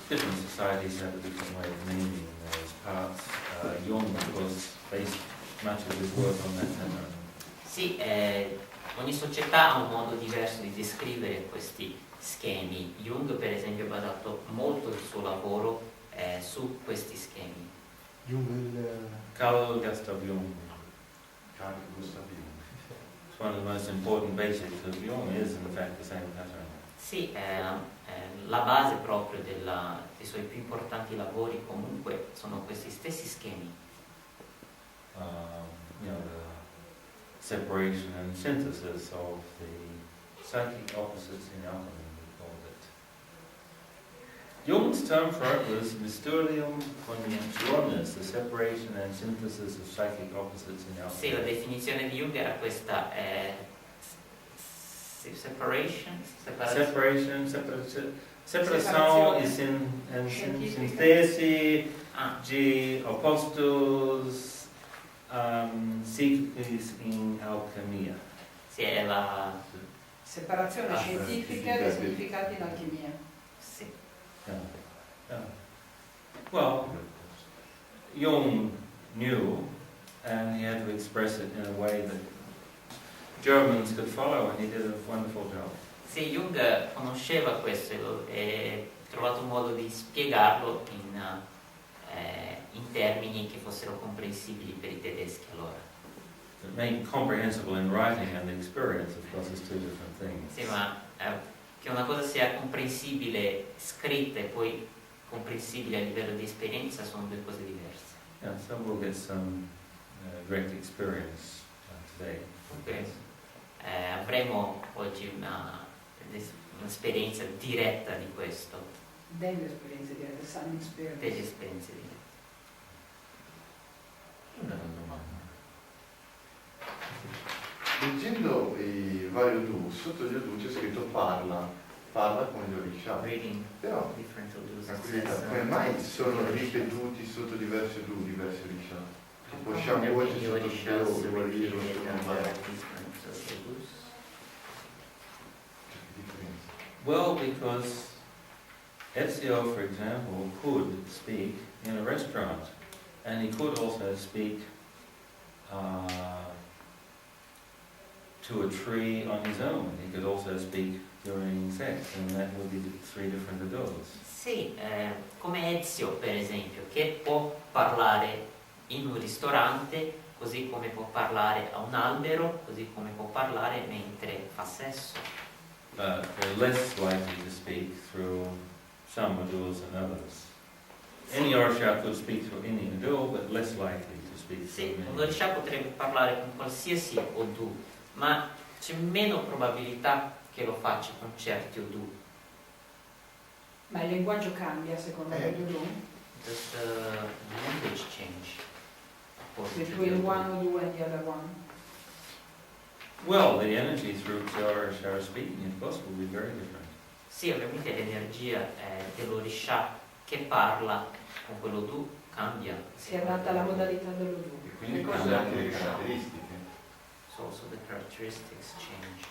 different societies have a different way of naming those parts. Jung, of course, based much of his work on that pattern. Sì, ogni società ha un modo diverso di descrivere questi schemi. Jung, per esempio, ha basato molto il suo lavoro su questi schemi. Carl Gustav Jung. Carl Gustav Jung. It's one of the most important basics of Jung is in fact the same pattern. Sì, la base proprio dei suoi più importanti lavori comunque sono questi stessi schemi. You know, the separation and synthesis of the psychic opposites in alchemy, we called it. Jung's term for it was Mysterium Conjunctionis, the separation and synthesis of psychic opposites in alchemy. Sì, la definizione di Jung era questa separação e síntese de opostos psíquicos em alquimia. Sì, è la separazione scientifica dei significati in alchimia. Sì. Yeah. Well, Jung knew, and he had to express it in a way that Germans could follow, and he did a wonderful job. Sì, Jung conosceva questo e ha trovato un modo di spiegarlo in termini che fossero comprensibili per i tedeschi allora. It made comprehensible in writing and the experience, of course, is two different things. Sì, ma che una cosa sia comprensibile scritta e poi comprensibile a livello di esperienza sono due cose diverse. Yeah, so we'll get some direct experience today. Okay. Avremo oggi un'esperienza diretta di questo. Delle esperienze dirette, some experience. Delle esperienze dirette. Una domanda. Leggendo i vari Odu, sotto gli Odu c'è scritto parla con gli Orisha. Però come mai sono ripetuti sotto diversi Odu, diversi Orisha? Tipo Sciamano sotto Guarigione, Guarigione sotto Well, because Ezio, for example, could speak in a restaurant, and he could also speak to a tree on his own. He could also speak during sex, and that would be three different adults. Sì, come Ezio, per esempio, che può parlare in un ristorante, così come può parlare a un albero, così come può parlare mentre fa sesso. They're less likely to speak through some aduls and others. Any Orisha could speak through any adul, but less likely to speak Sì, through un many. Orisha potrebbe parlare con qualsiasi Odu, ma c'è meno probabilità che lo faccia con certi Odu. Ma il linguaggio cambia secondo gli Odu? Does the language change? Between one Odu and the other one? Well, the energy through which the Orisha are speaking, of course, will be very different. Sì, ovviamente l'energia dell'Orisha che parla con quello Du cambia. Si adatta alla modalità dell'Odu. E quindi cambia anche le caratteristiche. So also the characteristics change.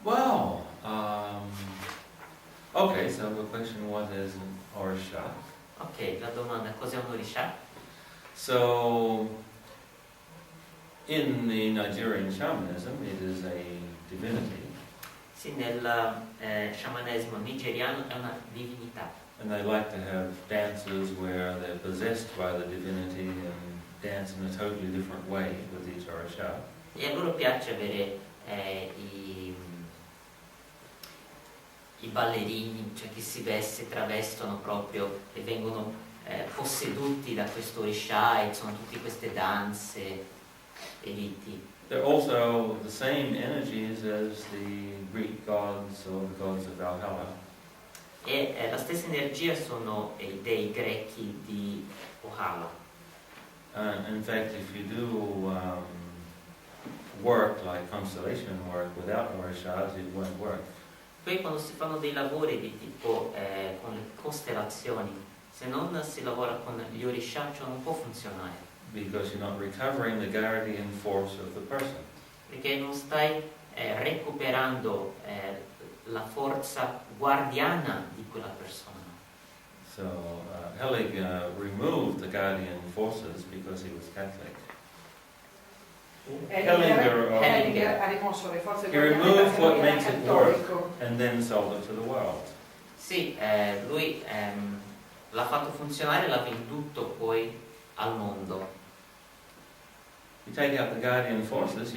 Well, okay, so the question, what is an Orisha? Ok, la domanda, cos'è un Orisha? So, in the Nigerian shamanism, it is a divinity, Sì, nel sciamanesimo nigeriano è una divinità. and they like to have dances where they're possessed by the divinity and dance in a totally different way with each Orisha. E a loro piace avere i ballerini, cioè che si travestono proprio e vengono posseduti da questo Orisha e sono tutte queste danze e riti. They're also the same energies as the Greek gods or the gods of Valhalla. E la stessa energia sono i dei grechi di Valhalla. In fact, if you do work like constellation work without Orishas, it won't work. Poi quando si fanno dei lavori di tipo con le costellazioni, se non si lavora con gli Orisha, ciò non può funzionare. Because you're not recovering the guardian force of the person. Perché non stai recuperando la forza guardiana di quella persona. So Helig removed the guardian forces because he was Catholic. Hellinger ha rimosso le forze He guardiane removed perché what lui era makes it work cattolico. and then sold it to the world. Sì, lui l'ha fatto funzionare e l'ha venduto poi al mondo. You take out the guardian forces,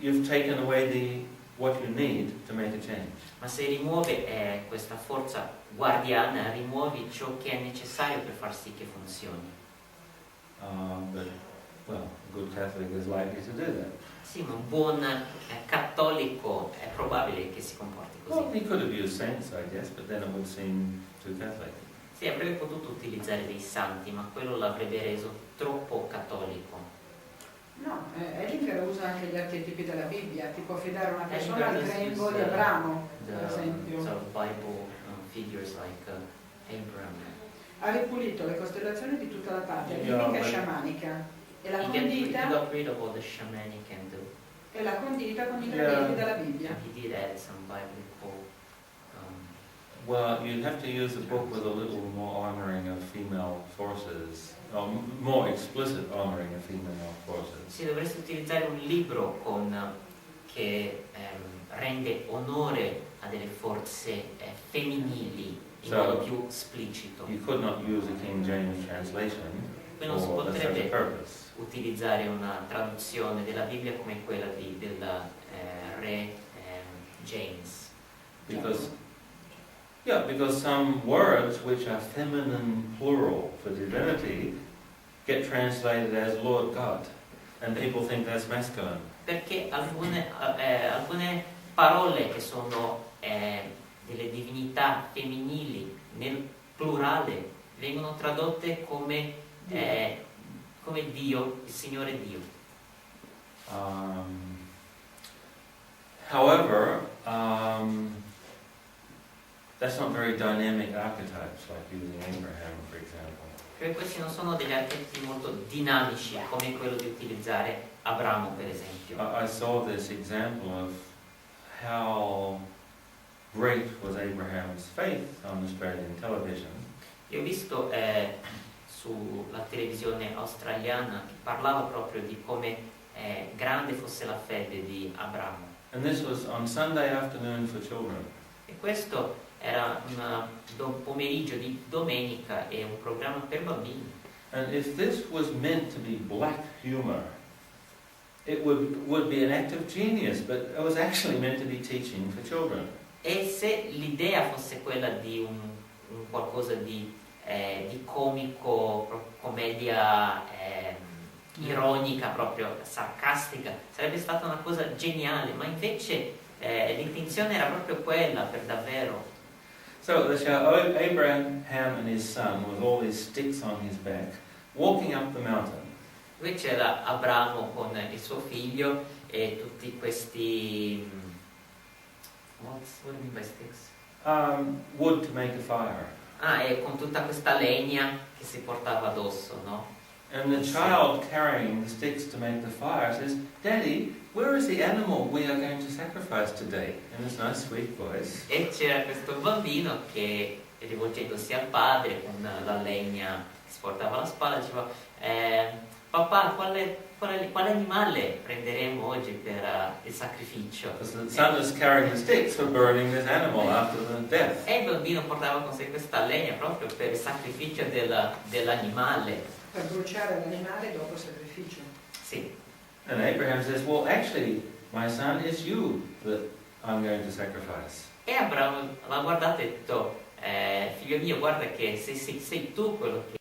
you've taken away what you need to make a change. Ma se rimuove questa forza guardiana, rimuovi ciò che è necessario per far sì che funzioni. But, well, a good Catholic is likely to do that. Sì, ma un buon cattolico è probabile che si comporti Well, così. he could have used saints, I guess, but then it would seem too Catholic. Sì, avrebbe potuto utilizzare dei santi, ma quello l'avrebbe reso troppo cattolico. No, Hellinger usa anche gli archetipi della Bibbia, ti può affidare una persona al Hellinger grembo uses, di Abramo, per The esempio. sort of Bible figures like Abraham. Ha ripulito le costellazioni di tutta la parte Yeah, libica e but- sciamanica e l'ha He condita, got rid of all the shamanic and con gli ingredienti Yeah. della Bibbia. he did add some biblical. Well, you'd have to use a book with a little more honouring of female forces, or more explicit honouring of female forces. Sì, dovresti utilizzare un libro che rende onore a delle forze femminili in So, modo più esplicito. You could not use a King James translation Qui non si for such a potrebbe purpose. utilizzare una traduzione della Bibbia come quella del re James. Because some words which are feminine plural for divinity get translated as Lord God, and people think that's masculine. Perché alcune parole che sono delle divinità femminili nel plurale vengono tradotte come Dio, il Signore Dio. However, that's not very dynamic archetypes like using Abraham, for example. Perché questi non sono degli archetipi molto dinamici come quello di utilizzare Abramo, per esempio. I saw this example of how great was Abraham's faith on Australian television. Io ho visto sulla televisione australiana che parlava proprio di come grande fosse la fede di Abramo. And this was on Sunday afternoon for children. E questo era un pomeriggio di domenica e un programma per bambini. And if this was meant to be black humor, it would be an act of genius, but it was actually meant to be teaching for children. E se l'idea fosse quella di un qualcosa di comico, commedia ironica, proprio sarcastica, sarebbe stata una cosa geniale, ma invece l'intenzione era proprio quella per davvero. So they show Abraham and his son with all these sticks on his back, walking up the mountain. Qui c'era Abramo con il suo figlio e tutti questi what do you mean by sticks? Wood to make a fire. E con tutta questa legna che si portava addosso, no? And the child carrying the sticks to make the fire says, "Daddy, where is the animal we are going to sacrifice today?" In this nice sweet voice. E c'era questo bambino che, rivolgendosi al padre con la legna che si portava alla spalla, diceva papà, quale animale prenderemo oggi per il sacrificio? Because the son is carrying the sticks for burning this animal after the death. E il bambino portava con sé questa legna proprio per il sacrificio dell'animale. Per bruciare l'animale dopo il sacrificio. Sì. And Abraham says, "Well, actually, my son, it's you that I'm going to sacrifice." E Abramo l'ha guardato e ha detto, figlio mio, guarda che sei tu quello che...